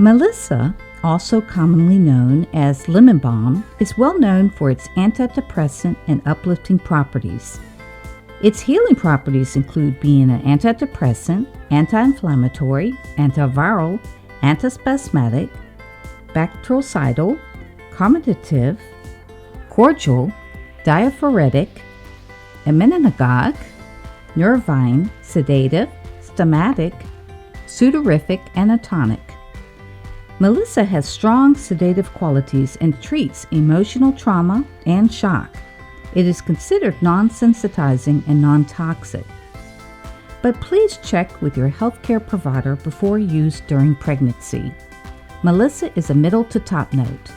Melissa, also commonly known as Lemon Balm, is well known for its antidepressant and uplifting properties. Its healing properties include being an antidepressant, anti-inflammatory, antiviral, antispasmodic, bactericidal, carminative, cordial, diaphoretic, emmenagogue, nervine, sedative, stomachic, sudorific, and a tonic. Melissa has strong sedative qualities and treats emotional trauma and shock. It is considered non-sensitizing and non-toxic. But please check with your healthcare provider before use during pregnancy. Melissa is a middle to top note.